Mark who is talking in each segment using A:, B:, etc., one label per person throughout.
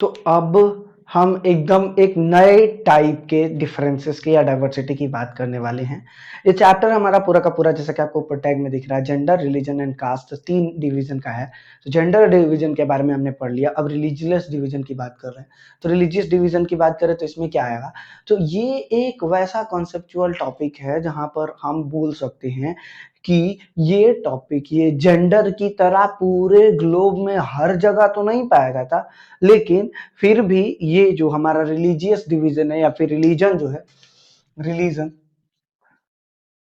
A: तो अब हम एकदम एक नए टाइप के डिफरेंसेस की या डाइवर्सिटी की बात करने वाले हैं। ये चैप्टर हमारा पूरा का पूरा, जैसा कि आपको ऊपर टैग में दिख रहा है, gender, religion and caste, 3 division का है। तो जेंडर डिवीजन के बारे में हमने पढ़ लिया। अब रिलीजियस डिवीजन की बात कर रहे हैं। तो रिलीजियस डिवीजन की बात करें तो इसमें क्या आएगा? तो ये एक वैसा कॉन्सेप्चुअल टॉपिक है जहां पर हम बोल सकते हैं कि ये टॉपिक, ये जेंडर की तरह पूरे ग्लोब में हर जगह तो नहीं पाया जाता, लेकिन फिर भी ये जो हमारा रिलीजियस डिवीजन है या फिर रिलीजन जो है, रिलीजन,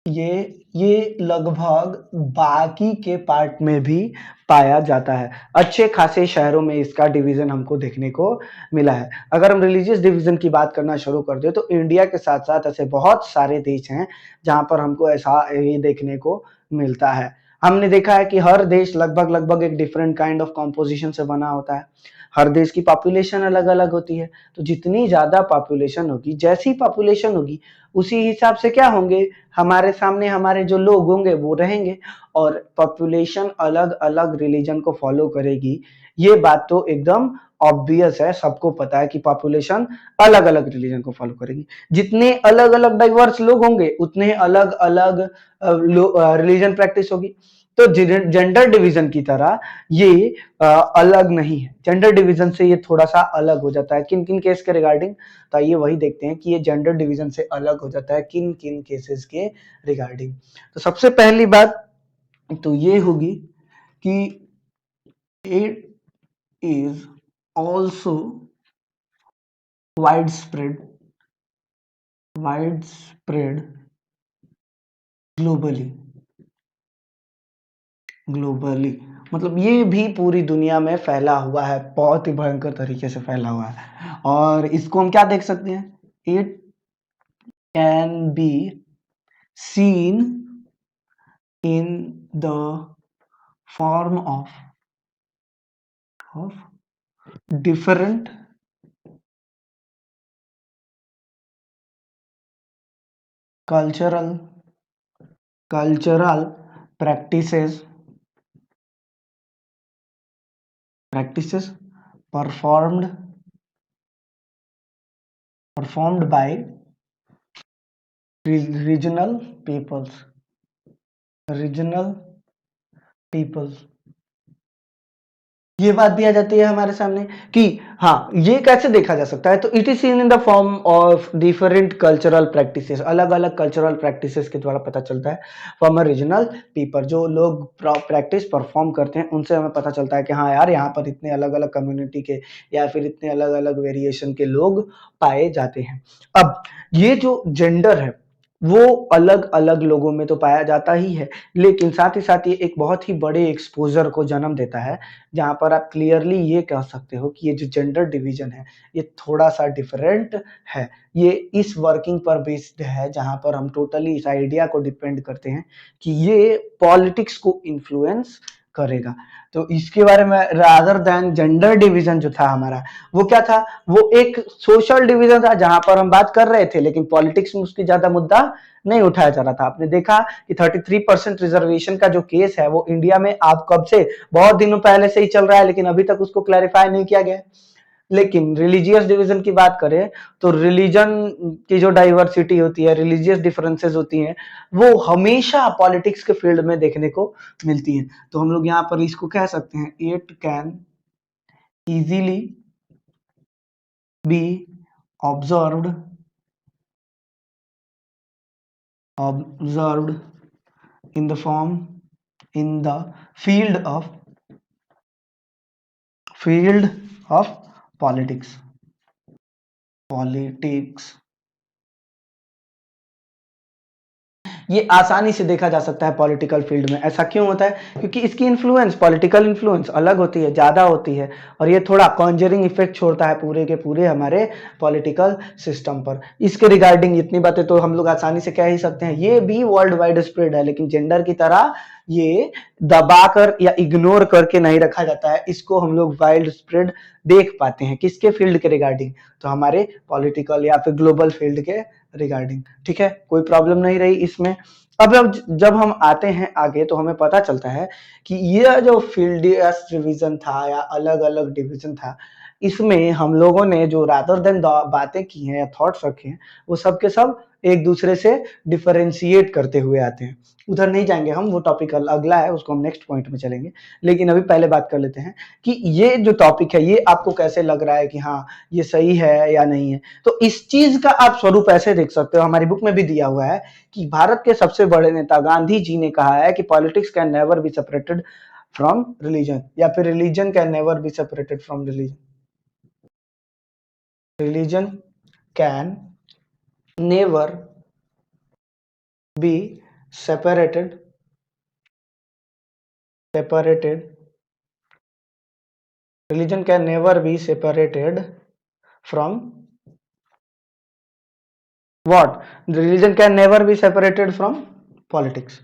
A: ये लगभग बाकी के पार्ट में भी पाया जाता है। अच्छे खासे शहरों में इसका डिवीजन हमको देखने को मिला है। अगर हम रिलीजियस डिवीजन की बात करना शुरू कर दे तो इंडिया के साथ साथ ऐसे बहुत सारे देश हैं जहां पर हमको ऐसा ये देखने को मिलता है। हमने देखा है कि हर देश लगभग लगभग एक डिफरेंट काइंड ऑफ कॉम्पोजिशन से बना होता है। हर देश की पॉपुलेशन अलग अलग होती है। तो जितनी ज्यादा पॉपुलेशन होगी, जैसी पॉपुलेशन होगी, उसी हिसाब से क्या होंगे, हमारे सामने हमारे जो लोग होंगे वो रहेंगे। और पॉपुलेशन अलग अलग रिलीजन को फॉलो करेगी, ये बात तो एकदम ऑब्वियस है, सबको पता है कि पॉपुलेशन अलग अलग रिलीजन को फॉलो करेगी। जितने अलग अलग डाइवर्स लोग होंगे उतने अलग अलग रिलीजन प्रैक्टिस होगी। तो जेंडर डिवीजन की तरह ये अलग नहीं है। जेंडर डिवीजन से ये थोड़ा सा अलग हो जाता है। किन किन केस के रिगार्डिंग? तो ये वही देखते हैं कि ये जेंडर डिवीजन से अलग हो जाता है किन किन केसेस के रिगार्डिंग। तो सबसे पहली बात तो ये होगी कि it is also wide spread globally. Globally मतलब ये भी पूरी दुनिया में फैला हुआ है, बहुत ही भयंकर तरीके से फैला हुआ है। और इसको हम क्या देख सकते हैं? It can be seen in the form of different cultural practices performed by regional peoples। ये बात भी आ जाती है हमारे सामने कि हाँ, ये कैसे देखा जा सकता है? तो it is seen in the form of different cultural practices. अलग अलग कल्चरल प्रैक्टिसेस के द्वारा पता चलता है। फ्रॉम अ रीजनल पीपल, जो लोग प्रैक्टिस परफॉर्म करते हैं उनसे हमें पता चलता है कि हाँ यार, यहाँ पर इतने अलग अलग कम्युनिटी के या फिर इतने अलग अलग वेरिएशन के लोग पाए जाते हैं। अब ये जो जेंडर है वो अलग अलग लोगों में तो पाया जाता ही है, लेकिन साथ ही साथ ये एक बहुत ही बड़े एक्सपोजर को जन्म देता है, जहां पर आप क्लियरली ये कह सकते हो कि ये जो जेंडर डिवीजन है ये थोड़ा सा डिफरेंट है। ये इस वर्किंग पर बेस्ड है जहां पर हम टोटली इस आइडिया को डिपेंड करते हैं कि ये पॉलिटिक्स को इन्फ्लुएंस करेगा। तो इसके बारे में, रादर देन जेंडर डिवीजन जो था हमारा, वो क्या था? वो एक सोशल डिवीजन था जहां पर हम बात कर रहे थे, लेकिन पॉलिटिक्स में उसकी ज्यादा मुद्दा नहीं उठाया जा रहा था। आपने देखा कि 33% रिजर्वेशन का जो केस है वो इंडिया में आप कब से, बहुत दिनों पहले से ही चल रहा है, लेकिन अभी तक उसको क्लैरिफाई नहीं किया गया। लेकिन रिलीजियस डिवीजन की बात करें तो रिलीजन की जो डाइवर्सिटी होती है, रिलीजियस डिफरेंसेस होती हैं, वो हमेशा पॉलिटिक्स के फील्ड में देखने को मिलती है। तो हम लोग यहाँ पर इसको कह सकते हैं, it can easily B observed in the form in the field of politics। ये आसानी से देखा जा सकता है पॉलिटिकल फील्ड में। ऐसा क्यों होता है? क्योंकि इसकी इन्फ्लुएंस, पॉलिटिकल इन्फ्लुएंस अलग होती है, ज्यादा होती है, और ये थोड़ा कॉन्जरिंग इफेक्ट छोड़ता है पूरे के पूरे हमारे पॉलिटिकल सिस्टम पर। इसके रिगार्डिंग इतनी बातें तो हम लोग आसानी से कह ही सकते हैं, ये भी वर्ल्ड वाइड स्प्रेड है, लेकिन जेंडर की तरह ये दबाकर या इग्नोर करके नहीं रखा जाता है। इसको हम लोग वाइड स्प्रेड देख पाते हैं। किसके फील्ड के रिगार्डिंग? तो हमारे पॉलिटिकल या फिर ग्लोबल फील्ड के रिगार्डिंग। ठीक है, कोई प्रॉब्लम नहीं रही इसमें। अब जब हम आते हैं आगे तो हमें पता चलता है कि यह जो फील्ड डिवीजन था या अलग अलग डिवीजन था, इसमें हम लोगों ने जो रादर देन बातें की हैं या थॉट्स रखे हैं वो सब के सब एक दूसरे से डिफरेंशिएट करते हुए आते हैं। उधर नहीं जाएंगे हम, वो टॉपिक अगला है, उसको हम नेक्स्ट पॉइंट में चलेंगे। लेकिन अभी पहले बात कर लेते हैं कि ये जो टॉपिक है ये आपको कैसे लग रहा है कि हाँ ये सही है या नहीं है। तो इस चीज का आप स्वरूप ऐसे देख सकते हो, हमारी बुक में भी दिया हुआ है कि भारत के सबसे बड़े नेता गांधी जी ने कहा है कि politics can never be separated from religion, या फिर religion can never be separated from religion. Religion can never be separated religion can never be separated from what? Religion can never be separated from politics.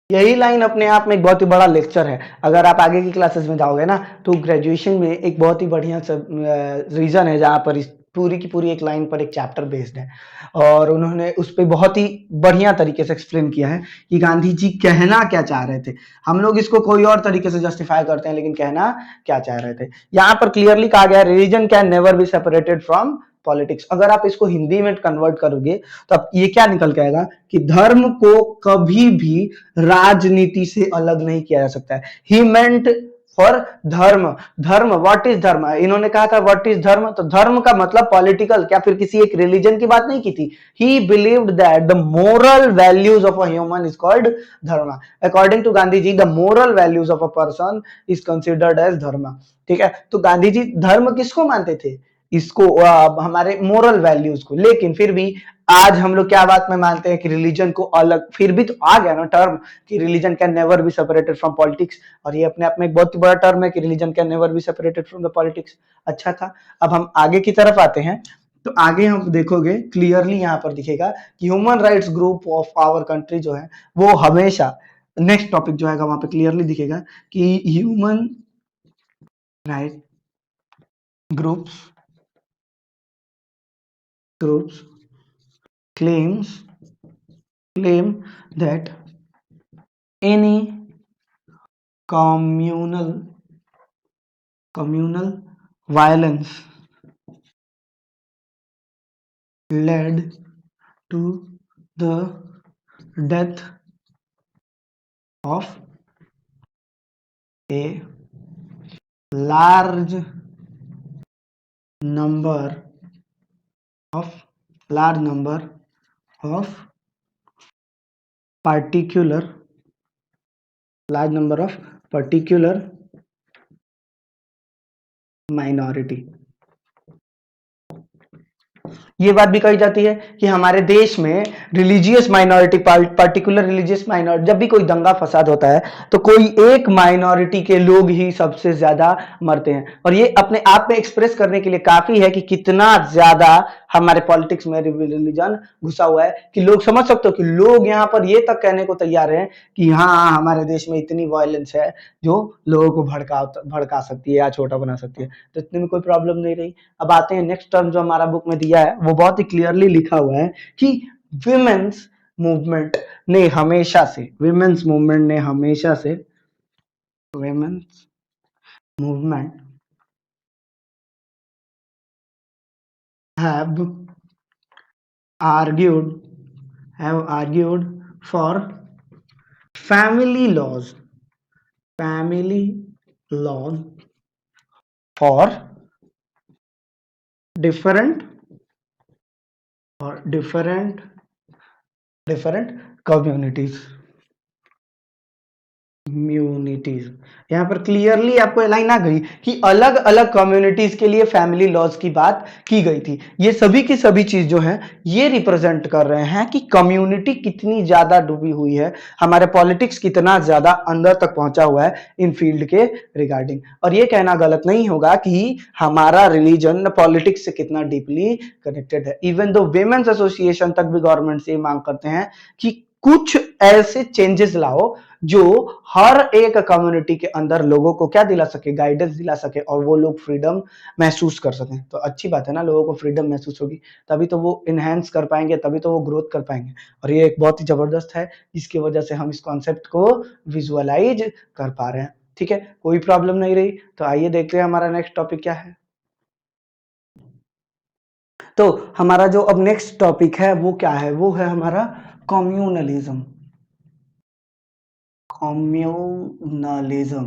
A: यही line अपने आप में एक बहुत ही बड़ा lecture है। अगर आप आगे की क्लासेस में जाओगे ना तो ग्रेजुएशन में एक बहुत ही बढ़िया रीजन है जहां पर इस पूरी की पूरी एक लाइन पर एक चैप्टर बेस्ड है और उन्होंने उस पर बहुत ही बढ़िया तरीके से एक्सप्लेन किया है कि गांधी जी कहना क्या चाह रहे थे। हम लोग इसको कोई और तरीके से जस्टिफाई करते हैं लेकिन कहना क्या चाह रहे थे यहाँ पर क्लियरली कहा गया, religion can never be separated from politics. अगर आप इसको हिंदी में कन्वर्ट करोगे तो अब ये क्या निकल के आएगा कि धर्म को कभी भी राजनीति से अलग नहीं किया जा सकता है। ही मेंट फॉर धर्म, धर्म व्हाट इज धर्म, इन्होंने कहा था व्हाट इज धर्म, तो धर्म का मतलब पॉलिटिकल, क्या फिर किसी एक रिलीजन की बात नहीं की थी। He believed that the moral values of a human is called dharma. According to Gandhi ji the moral values of a person is considered as dharma. ठीक है, तो गांधी जी धर्म किसको मानते थे, इसको हमारे मोरल वैल्यूज को। लेकिन फिर भी आज हम लोग क्या बात में मानते हैं कि रिलीजन को अलग, फिर भी तो आ गया ना टर्म कि religion can never be separated from politics, और ये अपने आप में एक बहुत ही बड़ा टर्म है कि religion can never be separated from the politics. अच्छा था, अब हम आगे की तरफ आते हैं। तो आगे हम देखोगे क्लियरली यहाँ पर दिखेगा कि human rights group of our country जो है वो हमेशा, नेक्स्ट टॉपिक जो है वहां पे क्लियरली दिखेगा कि human right groups claim that any communal violence led to the death of a large number of particular minority। ये बात भी कही जाती है कि हमारे देश में religious minority, particular religious minority, जब भी कोई दंगा फसाद होता है तो कोई एक माइनॉरिटी के लोग ही सबसे ज्यादा मरते हैं। और ये अपने आप में एक्सप्रेस करने के लिए काफी है कि कितना ज्यादा हमारे पॉलिटिक्स में रिलीजन घुसा हुआ है, कि लोग समझ सकते हो कि लोग यहाँ पर ये तक कहने को तैयार हैं कि हाँ हमारे देश में इतनी वायलेंस है जो लोगों को भड़का सकती है या छोटा बना सकती है। तो इतने में कोई प्रॉब्लम नहीं रही। अब आते हैं नेक्स्ट टर्म जो हमारा बुक में दिया है, वो बहुत ही क्लियरली लिखा हुआ है कि विमेन्स मूवमेंट ने हमेशा से women's movement have argued for family laws for different communities। यहाँ पर क्लियरली आपको लाइन आ गई कि अलग अलग कम्युनिटीज के लिए फैमिली लॉज की बात की गई थी। ये सभी की सभी चीज जो है ये रिप्रेजेंट कर रहे हैं कि कम्युनिटी कितनी ज्यादा डूबी हुई है, हमारे पॉलिटिक्स कितना ज्यादा अंदर तक पहुंचा हुआ है इन फील्ड के रिगार्डिंग। और ये कहना गलत नहीं होगा कि हमारा रिलीजन पॉलिटिक्स से कितना डीपली कनेक्टेड है। इवन दो विमेन्स एसोसिएशन तक भी गवर्नमेंट से मांग करते हैं कि कुछ ऐसे चेंजेस लाओ जो हर एक कम्युनिटी के अंदर लोगों को क्या दिला सके, गाइडेंस दिला सके और वो लोग फ्रीडम महसूस कर सकें। तो अच्छी बात है ना, लोगों को फ्रीडम महसूस होगी तभी तो वो इनहेंस कर पाएंगे, तभी तो वो ग्रोथ कर पाएंगे। और ये एक बहुत ही जबरदस्त है जिसकी वजह से हम इस कॉन्सेप्ट को विजुअलाइज कर पा रहे हैं। ठीक है, कोई प्रॉब्लम नहीं रही। तो आइए देखते हैं हमारा नेक्स्ट टॉपिक क्या है। तो हमारा जो अब नेक्स्ट टॉपिक है वो क्या है, वो है हमारा कम्युनलिज्म। कम्युनलिज्म।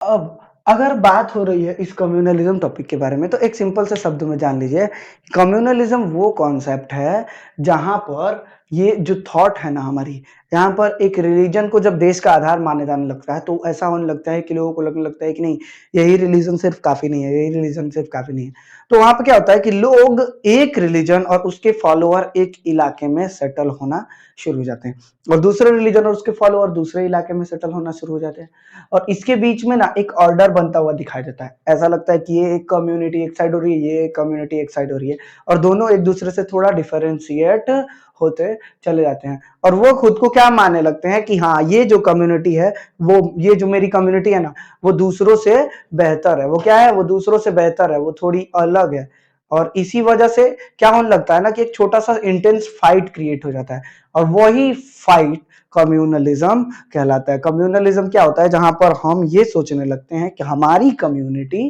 A: अब अगर बात हो रही है इस कम्युनलिज्म टॉपिक के बारे में, तो एक सिंपल से शब्द में जान लीजिए, कम्युनलिज्म वो कॉन्सेप्ट है जहां पर ये जो थॉट है ना हमारी, यहाँ पर एक रिलीजन को जब देश का आधार माने जाने लगता है, तो ऐसा होने लगता है कि लोगों को लगने लगता है कि नहीं, यही रिलीजन सिर्फ काफी नहीं है, यही रिलीजन सिर्फ काफी नहीं है। तो वहां पर क्या होता है कि लोग एक रिलीजन और उसके फॉलोअर एक इलाके में सेटल होना शुरू हो जाते हैं, और दूसरे रिलीजन और उसके फॉलोअर दूसरे इलाके में सेटल होना शुरू हो जाते हैं। और इसके बीच में ना एक ऑर्डर बनता हुआ दिखाई देता है। ऐसा लगता है कि ये एक कम्युनिटी एक साइड हो रही है, ये एक कम्युनिटी एक साइड हो रही है, और दोनों एक दूसरे से थोड़ा डिफरेंशिएट होते चले जाते हैं। और वो खुद को क्या मानने लगते हैं कि हाँ, ये जो कम्युनिटी है, वो ये जो मेरी कम्युनिटी है ना, वो दूसरों से बेहतर है। वो क्या है, वो दूसरों से बेहतर है, वो थोड़ी अलग है। और इसी वजह से क्या होने लगता है ना कि एक छोटा सा इंटेंस फाइट क्रिएट हो जाता है, और वही फाइट कम्युनलिज्म कहलाता है। कम्युनलिज्म क्या होता है, जहां पर हम ये सोचने लगते हैं कि हमारी कम्युनिटी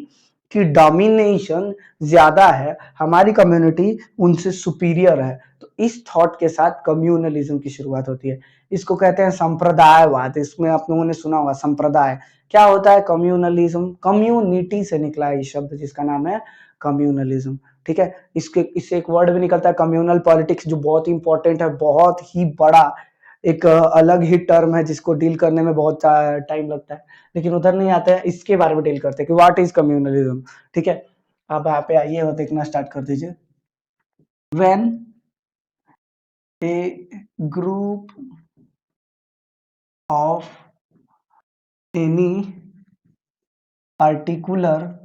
A: की डोमिनेशन ज्यादा है, हमारी कम्युनिटी उनसे सुपीरियर है। तो इस थॉट के साथ कम्युनलिज्म की शुरुआत होती है। इसको कहते हैं संप्रदायवाद। इसमें आप लोगों ने सुना होगा संप्रदाय। क्या होता है कम्युनलिज्म? कम्युनिटी से निकला है ये शब्द, जिसका नाम है कम्युनलिज्म। ठीक है, इससे एक वर्ड भी निकलता है कम्युनल पॉलिटिक्स, जो बहुत इंपॉर्टेंट है, बहुत ही बड़ा एक अलग ही टर्म है, जिसको डील करने में बहुत टाइम लगता है, लेकिन उधर नहीं आते हैं। इसके बारे में डील करते हैं कि व्हाट इज कम्युनलिज्म। ठीक है, अब यहाँ पे आइए और देखना स्टार्ट कर दीजिए। When A group of any particular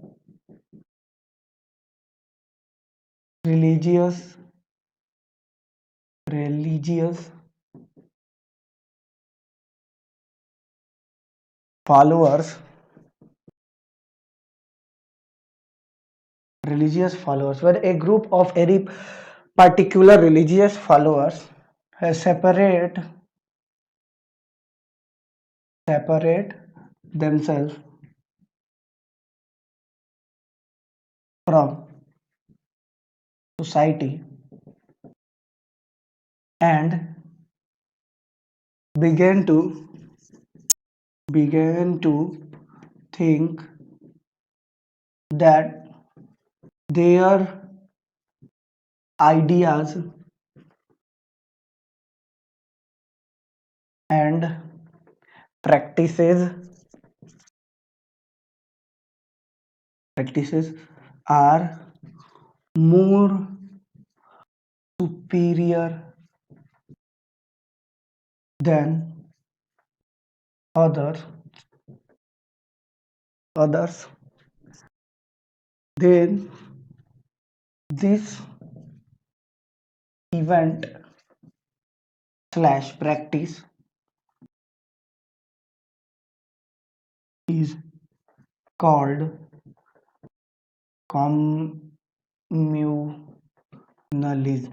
A: religious followers when a group of any particular religious followers separate themselves from society and began to think that their ideas and practices are more superior than others, then this event slash practice is called communalism।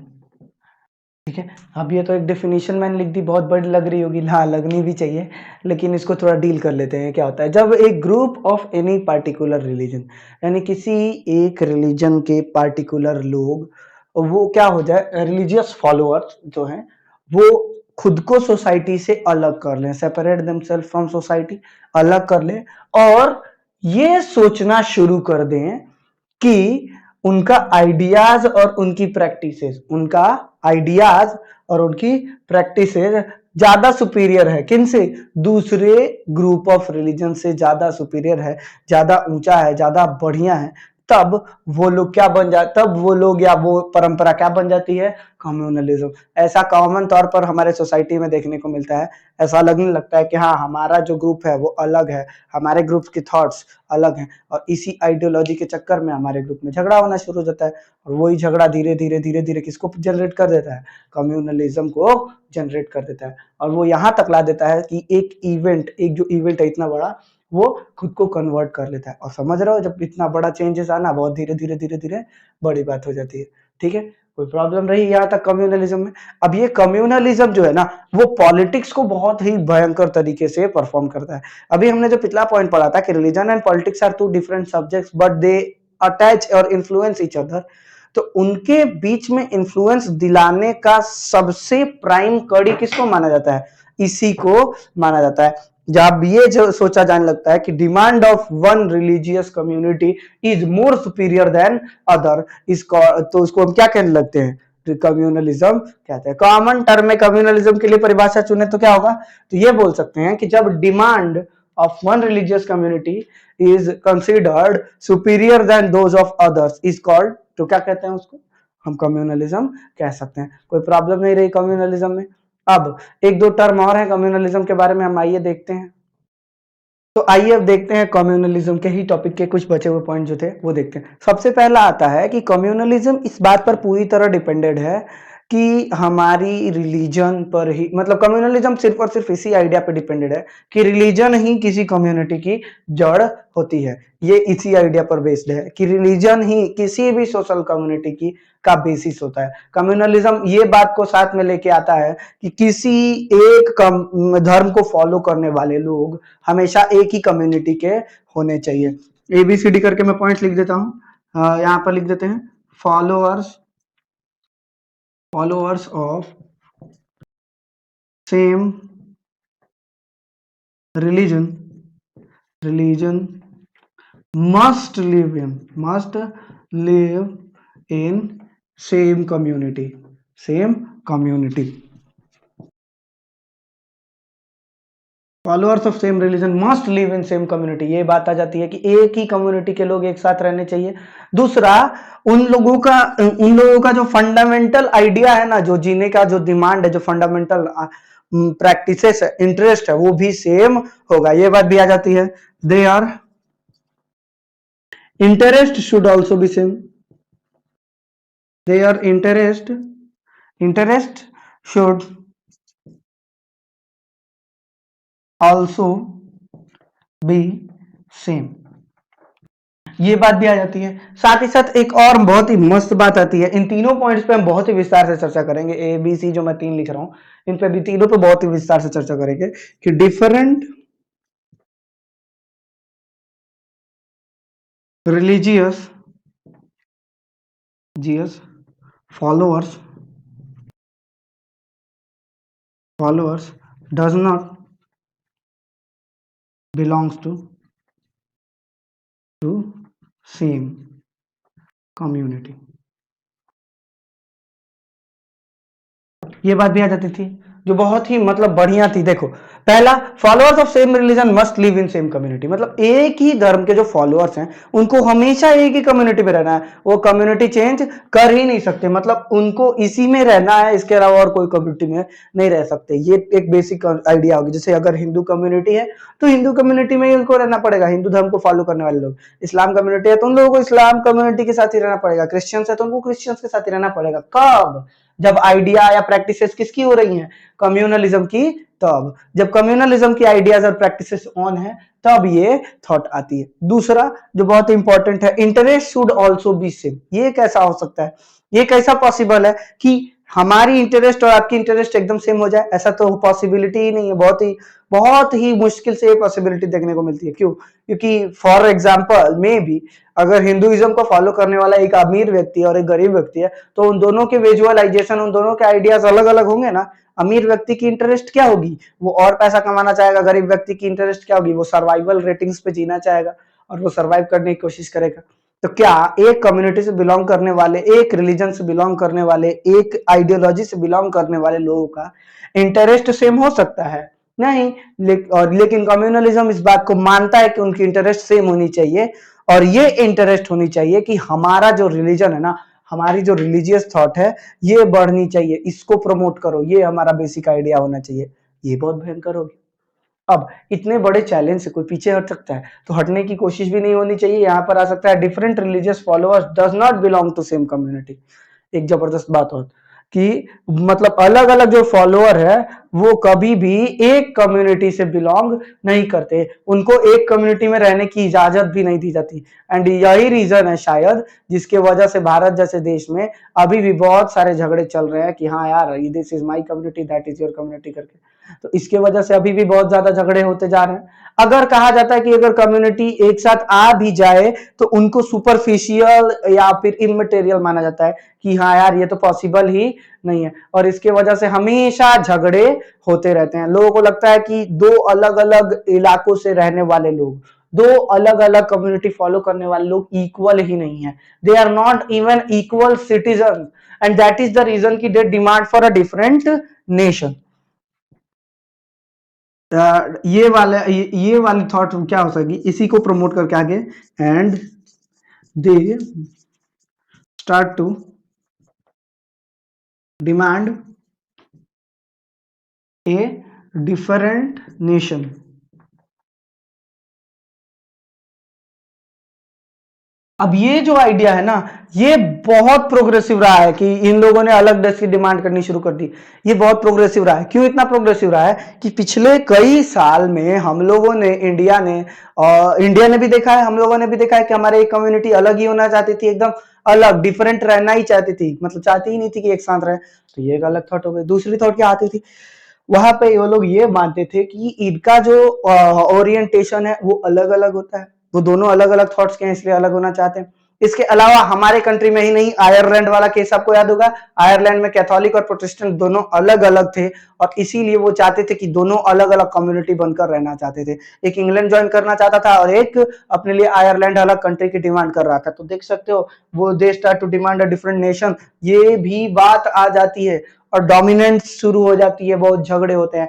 A: ठीक है, अब ये तो एक definition मैंने लिख दी, बहुत बड़ी लग रही होगी, हाँ लगनी भी चाहिए, लेकिन इसको थोड़ा डील कर लेते हैं। क्या होता है जब एक group of any particular religion, यानी किसी एक रिलीजन के पार्टिकुलर लोग, वो क्या हो जाए, रिलीजियस फॉलोअर्स जो हैं, वो खुद को सोसाइटी से अलग कर लें, सेपरेट देमसेल्फ फ्रॉम सोसाइटी, अलग कर लें, और ये सोचना शुरू कर दें कि उनका आइडियाज और उनकी प्रैक्टिसेस, ज्यादा सुपीरियर है। किन से? दूसरे ग्रुप ऑफ रिलीजन से ज्यादा सुपीरियर है, ज्यादा ऊंचा है, ज्यादा बढ़िया है। तब वो लोग क्या बन जाते, तब वो लोग या वो परंपरा क्या बन जाती है? कम्युनलिज्म। ऐसा कॉमन तौर पर हमारे सोसाइटी में देखने को मिलता है। ऐसा लगने लगता है कि हाँ, हमारा जो ग्रुप है वो अलग है, हमारे ग्रुप के थॉट्स अलग हैं, और इसी आइडियोलॉजी के चक्कर में हमारे ग्रुप में झगड़ा होना शुरू हो जाता है। और वही झगड़ा धीरे धीरे किसको जनरेट कर देता है? कम्युनलिज्म को जनरेट कर देता है। और वो यहाँ तक ला देता है कि एक जो इवेंट है इतना बड़ा, वो खुद को कन्वर्ट कर लेता है। और समझ रहे हो, जब इतना बड़ा चेंजेस आना, बहुत धीरे धीरे बड़ी बात हो जाती है। ठीक है, कोई प्रॉब्लम रही यहाँ तक कम्युनलिज्म में? अब ये कम्युनलिज्म जो है ना, वो पॉलिटिक्स को बहुत ही भयंकर तरीके से परफॉर्म करता है। अभी हमने जो पिछला पॉइंट पढ़ा था कि religion and politics are two different subjects but they attach और इन्फ्लुएंस ईच अदर, तो उनके बीच में इन्फ्लुएंस दिलाने का सबसे प्राइम कड़ी किसको माना जाता है? इसी को माना जाता है। जब ये जो सोचा जाने लगता है कि demand of one religious community is more superior than other, इसको तो उसको हम क्या कहने लगते हैं? कम्युनलिज्म कहते हैं। कॉमन टर्म में कम्युनलिज्म के लिए परिभाषा चुने तो क्या होगा? तो ये बोल सकते हैं कि जब demand of one religious community is considered superior than those of others is called, तो क्या कहते हैं उसको? हम कम्युनलिज्म कह सकते हैं। कोई प्रॉब्लम नहीं रही कम्युनलिज्म में। अब एक दो टर्म और है कम्युनलिज्म के बारे में, हम आइए देखते हैं। तो आइए अब देखते हैं कम्युनलिज्म के ही टॉपिक के कुछ बचे हुए पॉइंट जो थे वो देखते हैं। सबसे पहला आता है कि कम्युनलिज्म इस बात पर पूरी तरह डिपेंडेड है कि हमारी रिलीजन पर ही, मतलब कम्युनलिज्म सिर्फ और सिर्फ इसी आइडिया पर डिपेंडेड है कि रिलीजन ही किसी कम्युनिटी की जड़ होती है। ये इसी आइडिया पर बेस्ड है कि रिलीजन ही किसी भी सोशल कम्युनिटी की का बेसिस होता है। कम्युनलिज्म ये बात को साथ में लेके आता है कि किसी एक धर्म को फॉलो करने वाले लोग हमेशा एक ही कम्युनिटी के होने चाहिए। ABCD करके मैं पॉइंट लिख देता हूं, यहाँ पर लिख देते हैं followers of same religion must live in same community। Followers of same religion must live in same community, ये बात आ जाती है कि एक ही कम्युनिटी के लोग एक साथ रहने चाहिए। दूसरा, उन लोगों का जो फंडामेंटल आइडिया है ना, जो जीने का जो डिमांड है, जो फंडामेंटल प्रैक्टिसेस है, इंटरेस्ट है, वो भी सेम होगा। ये बात भी आ जाती है। They are interest should also be same. Their interest should also be same, ये बात भी आ जाती है। साथ ही साथ एक और बहुत ही मस्त बात आती है। इन तीनों पॉइंट्स पे हम बहुत ही विस्तार से चर्चा करेंगे। ABC जो मैं 3 लिख रहा हूं, इन पे भी तीनों पे बहुत ही विस्तार से चर्चा करेंगे कि different religious followers does not belongs to same community। ये बात भी आ जाती थी जो बहुत ही मतलब बढ़िया थी। देखो, पहला, followers of same religion must live in same community, मतलब एक ही धर्म के जो फॉलोअर्स हैं उनको हमेशा एक ही कम्युनिटी में रहना है, वो कम्युनिटी चेंज कर ही नहीं सकते, मतलब उनको इसी में रहना है, इसके अलावा और कोई कम्युनिटी में नहीं रह सकते। ये एक बेसिक आइडिया होगी। जैसे अगर हिंदू कम्युनिटी है तो हिंदू कम्युनिटी में ही उनको रहना पड़ेगा, हिंदू धर्म को फॉलो करने वाले लोग। इस्लाम कम्युनिटी है तो उन लोगों को इस्लाम कम्युनिटी के साथ ही रहना पड़ेगा। क्रिश्चियंस है तो उनको क्रिश्चियंस के साथ ही रहना पड़ेगा। कब? जब आइडिया या प्रैक्टिसेस किसकी हो रही हैं? कम्युनलिज्म की। तब जब कम्युनलिज्म की आइडियाज और प्रैक्टिसेस ऑन है तब ये थॉट आती है। दूसरा जो बहुत इंपॉर्टेंट है, interest should also be same. ये कैसा हो सकता है? ये कैसा पॉसिबल है कि हमारी इंटरेस्ट और आपकी इंटरेस्ट एकदम सेम हो जाए? ऐसा तो पॉसिबिलिटी ही नहीं है। बहुत ही मुश्किल से ये पॉसिबिलिटी देखने को मिलती है। क्यों? क्योंकि फॉर एग्जाम्पल मे बी अगर हिंदुइज्म को फॉलो करने वाला एक अमीर व्यक्ति और एक गरीब व्यक्ति है तो उन दोनों के विजुअलाइजेशन, उन दोनों के आइडियाज अलग अलग होंगे ना। अमीर व्यक्ति की इंटरेस्ट क्या होगी? वो और पैसा कमाना चाहेगा। गरीब व्यक्ति की इंटरेस्ट क्या होगी? वो सर्वाइवल रेटिंग्स पे जीना चाहेगा और वो सर्वाइव करने की कोशिश करेगा। तो क्या एक कम्युनिटी से बिलोंग करने वाले, एक रिलीजन से बिलोंग करने वाले, एक आइडियोलॉजी से बिलोंग करने वाले लोगों का इंटरेस्ट सेम हो सकता है? नहीं। लेकिन कम्युनलिज्म इस बात को मानता है कि उनकी इंटरेस्ट सेम होनी चाहिए और ये इंटरेस्ट होनी चाहिए कि हमारा जो रिलीजन है ना, हमारी जो रिलीजियस थॉट है ये बढ़नी चाहिए, इसको प्रमोट करो, ये हमारा बेसिक आइडिया होना चाहिए। ये बहुत भयंकर होगी। अब इतने बड़े चैलेंज से कोई पीछे हट सकता है तो हटने की कोशिश भी नहीं होनी चाहिए। यहाँ पर आ सकता है different religious followers does not belong to same community. एक जबरदस्त बात हो, कि मतलब अलग अलग जो फॉलोअर है वो कभी भी एक कम्युनिटी से बिलोंग नहीं करते, उनको एक कम्युनिटी में रहने की इजाजत भी नहीं दी जाती। एंड यही रीजन है शायद जिसके वजह से भारत जैसे देश में अभी भी बहुत सारे झगड़े चल रहे हैं कि हाँ यार this is my community that is your community करके। तो इसके वजह से अभी भी बहुत ज्यादा झगड़े होते जा रहे हैं। अगर कहा जाता है कि अगर कम्युनिटी एक साथ आ भी जाए तो उनको सुपरफिशियल या फिर इमटेरियल माना जाता है कि हाँ यार ये तो पॉसिबल ही नहीं है, और इसके वजह से हमेशा झगड़े होते रहते हैं। लोगों को लगता है कि दो अलग अलग इलाकों से रहने वाले लोग, दो अलग अलग कम्युनिटी फॉलो करने वाले लोग इक्वल ही नहीं है, they are not even equal citizen, and that is the reason की they demand for a different nation. ये वाली थॉट क्या हो सकेगी, इसी को प्रमोट करके आगे, and they start to demand a different nation. अब ये जो आइडिया है ना, ये बहुत प्रोग्रेसिव रहा है कि इन लोगों ने अलग देश की डिमांड करनी शुरू कर दी। ये बहुत प्रोग्रेसिव रहा है। क्यों इतना प्रोग्रेसिव रहा है कि पिछले कई साल में हम लोगों ने, इंडिया ने भी देखा है, हम लोगों ने भी देखा है कि हमारे एक कम्युनिटी अलग ही होना चाहती थी, एकदम अलग डिफरेंट रहना ही चाहती थी, मतलब चाहती ही नहीं थी कि एक साथ रहे। तो ये एक अलग थॉट हो गई। दूसरी थॉट क्या आती थी, वहां पे वो लोग ये मानते थे कि इनका जो ओरिएंटेशन है वो अलग अलग होता है, वो दोनों अलग अलग थॉट्स के हैं इसलिए अलग होना चाहते हैं। इसके अलावा हमारे कंट्री में ही नहीं, आयरलैंड वाला केस आपको याद होगा, आयरलैंड में कैथोलिक और प्रोटेस्टेंट दोनों अलग अलग थे, और इसीलिए वो चाहते थे कि दोनों अलग अलग कम्युनिटी बनकर रहना चाहते थे। एक इंग्लैंड ज्वाइन करना चाहता था और एक अपने लिए आयरलैंड अलग कंट्री की डिमांड कर रहा था। तो देख सकते हो वो they start to demand a different nation, ये भी बात आ जाती है और डोमिनेंस शुरू हो जाती है, बहुत झगड़े होते हैं।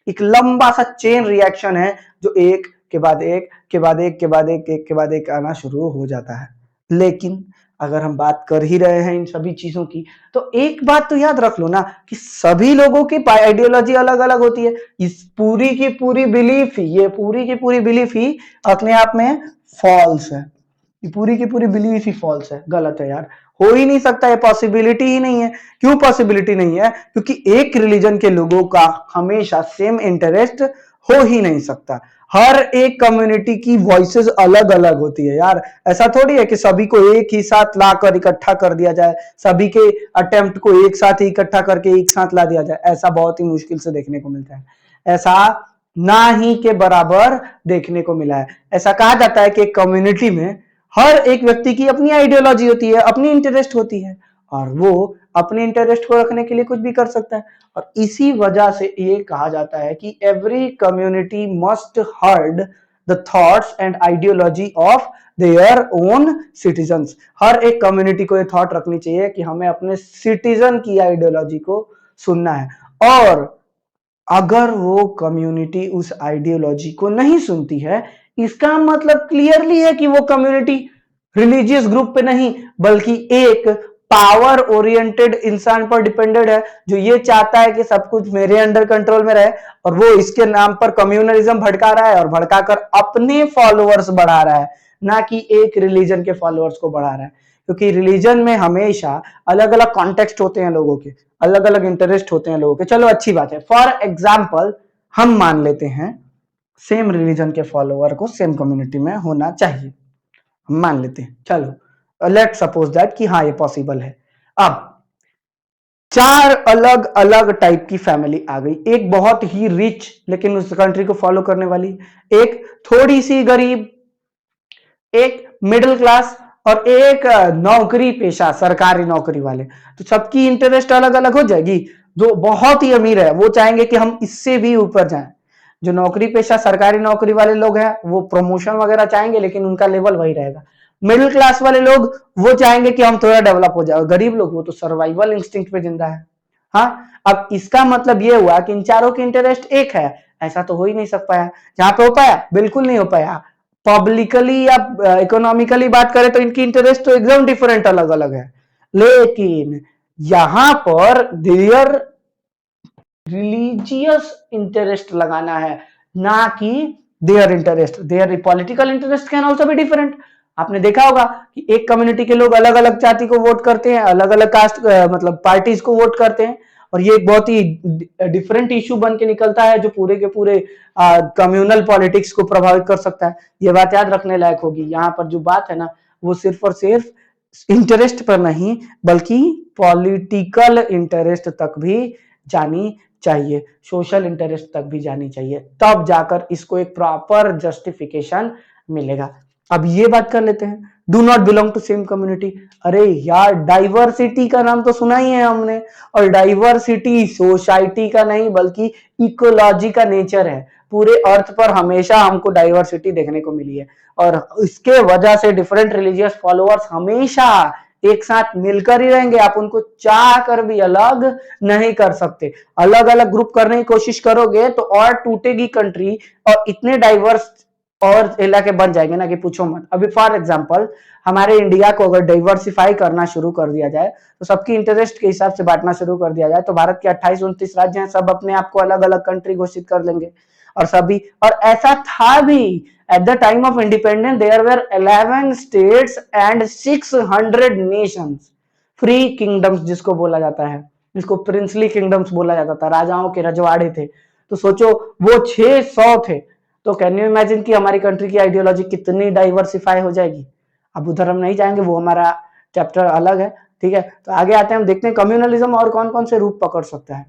A: एक लंबा सा चेन रिएक्शन है जो एक के बाद एक के बाद एक के बाद एक के बाद एक आना शुरू हो जाता है। लेकिन अगर हम बात कर ही रहे हैं इन सभी चीजों की, तो एक बात तो याद रख लो ना कि सभी लोगों की आइडियोलॉजी अलग अलग होती है। इस पूरी की पूरी बिलीफ ही, ये पूरी की पूरी बिलीफ ही अपने आप में फॉल्स है। ये पूरी की पूरी बिलीफ ही फॉल्स है, गलत है यार, हो ही नहीं सकता, ये पॉसिबिलिटी ही नहीं है। क्यों पॉसिबिलिटी नहीं है? क्योंकि एक रिलीजन के लोगों का हमेशा सेम इंटरेस्ट हो ही नहीं सकता। हर एक कम्युनिटी की वॉइसेस अलग अलग होती है यार। ऐसा थोड़ी है कि सभी को एक ही साथ लाकर इकट्ठा कर दिया जाए, सभी के अटेम्प्ट को एक साथ ही इकट्ठा करके एक साथ ला दिया जाए, ऐसा बहुत ही मुश्किल से देखने को मिलता है। ऐसा ना ही के बराबर देखने को मिला है। ऐसा कहा जाता है कि एक कम्युनिटी में हर एक व्यक्ति की अपनी आइडियोलॉजी होती है, अपनी इंटरेस्ट होती है, और वो अपने इंटरेस्ट को रखने के लिए कुछ भी कर सकता है। और इसी वजह से ये कहा जाता है कि every community must heard the thoughts and ideology of their own citizens. हर एक कम्युनिटी को ये थॉट रखनी चाहिए कि हमें अपने सिटीजन की आइडियोलॉजी को सुनना है, और अगर वो कम्युनिटी उस आइडियोलॉजी को नहीं सुनती है, इसका मतलब क्लियरली है कि वो कम्युनिटी रिलीजियस ग्रुप पे नहीं बल्कि एक पावर ओरिएंटेड इंसान पर डिपेंडेड है, जो ये चाहता है कि सब कुछ मेरे अंडर कंट्रोल में रहे, और वो इसके नाम पर कम्युनलिज्म भड़का रहा है और भड़काकर अपने फॉलोअर्स बढ़ा रहा है, ना कि एक रिलीजन के फॉलोअर्स को बढ़ा रहा है। क्योंकि रिलीजन में हमेशा अलग अलग कॉन्टेक्स्ट होते हैं लोगों के, अलग अलग इंटरेस्ट होते हैं लोगों के। चलो अच्छी बात है, फॉर एग्जाम्पल हम मान लेते हैं सेम रिलीजन के फॉलोअर को सेम कम्युनिटी में होना चाहिए, हम मान लेते हैं, चलो लेट सपोज दैट कि हाँ ये पॉसिबल है। अब चार अलग अलग टाइप की फैमिली आ गई, एक बहुत ही रिच लेकिन उस कंट्री को फॉलो करने वाली, एक थोड़ी सी गरीब, एक मिडिल क्लास, और एक नौकरी पेशा सरकारी नौकरी वाले। तो सबकी इंटरेस्ट अलग अलग हो जाएगी। जो बहुत ही अमीर है वो चाहेंगे कि हम इससे भी ऊपर जाएं, जो नौकरी पेशा सरकारी नौकरी वाले लोग हैं वो प्रमोशन वगैरह चाहेंगे लेकिन उनका लेवल वही रहेगा। मिडिल क्लास वाले लोग वो चाहेंगे कि हम थोड़ा डेवलप हो जाए, और गरीब लोग वो तो सर्वाइवल इंस्टिंक्ट पे जिंदा है। हाँ, अब इसका मतलब ये हुआ कि इन चारों की इंटरेस्ट एक है, ऐसा तो हो ही नहीं सकता है। जहां पे हो पाया, बिल्कुल नहीं हो पाया। पब्लिकली या इकोनॉमिकली बात करें तो इनकी इंटरेस्ट तो एकदम डिफरेंट अलग अलग है, लेकिन यहां पर देयर रिलीजियस इंटरेस्ट लगाना है, ना कि their interest. There political interest can also be different. आपने देखा होगा कि एक कम्युनिटी के लोग अलग अलग जाति को वोट करते हैं, अलग अलग कास्ट मतलब पार्टीज को वोट करते हैं, और ये एक बहुत ही डिफरेंट इशू बन के निकलता है जो पूरे के पूरे कम्युनल पॉलिटिक्स को प्रभावित कर सकता है। ये बात याद रखने लायक होगी। यहाँ पर जो बात है ना, वो सिर्फ और सिर्फ इंटरेस्ट पर नहीं बल्कि पॉलिटिकल इंटरेस्ट तक भी जानी चाहिए, सोशल इंटरेस्ट तक भी जानी चाहिए, तब जाकर इसको एक प्रॉपर जस्टिफिकेशन मिलेगा। अब ये बात कर लेते हैं, do not belong to same community. अरे यार, डाइवर्सिटी का नाम तो सुना ही है हमने, और डाइवर्सिटी सोसाइटी का नहीं बल्कि इकोलॉजी का नेचर है। पूरे अर्थ पर हमेशा हमको डाइवर्सिटी देखने को मिली है, और इसके वजह से डिफरेंट रिलीजियस फॉलोअर्स हमेशा एक साथ मिलकर ही रहेंगे। आप उनको चाह कर भी अलग नहीं कर सकते। अलग अलग ग्रुप करने की कोशिश करोगे तो और टूटेगी कंट्री, और इतने डाइवर्स और इलाके बन जाएंगे ना कि पूछो मत। अभी फॉर एग्जांपल हमारे इंडिया को अगर डाइवर्सिफाई करना शुरू कर दिया जाए, तो सबकी इंटरेस्ट के हिसाब से बांटना शुरू कर दिया जाए, तो भारत के 28-29 राज्य हैं, सब अपने आप को अलग अलग कंट्री घोषित कर लेंगे। और सभी, और ऐसा था भी at the time of independence, there were 11 states and 600 nations, free kingdoms जिसको बोला जाता है, जिसको प्रिंसली किंगडम्स बोला जाता था, राजाओं के रजवाड़े थे। तो सोचो वो 600 थे, तो कैन यू इमेजिन कि हमारी कंट्री की आइडियोलॉजी कितनी डाइवर्सिफाई हो जाएगी। अब उधर हम नहीं जाएंगे, वो हमारा चैप्टर अलग है, ठीक है। तो आगे आते हैं, हम देखते हैं कम्युनलिज्म और कौन कौन से रूप पकड़ सकता है।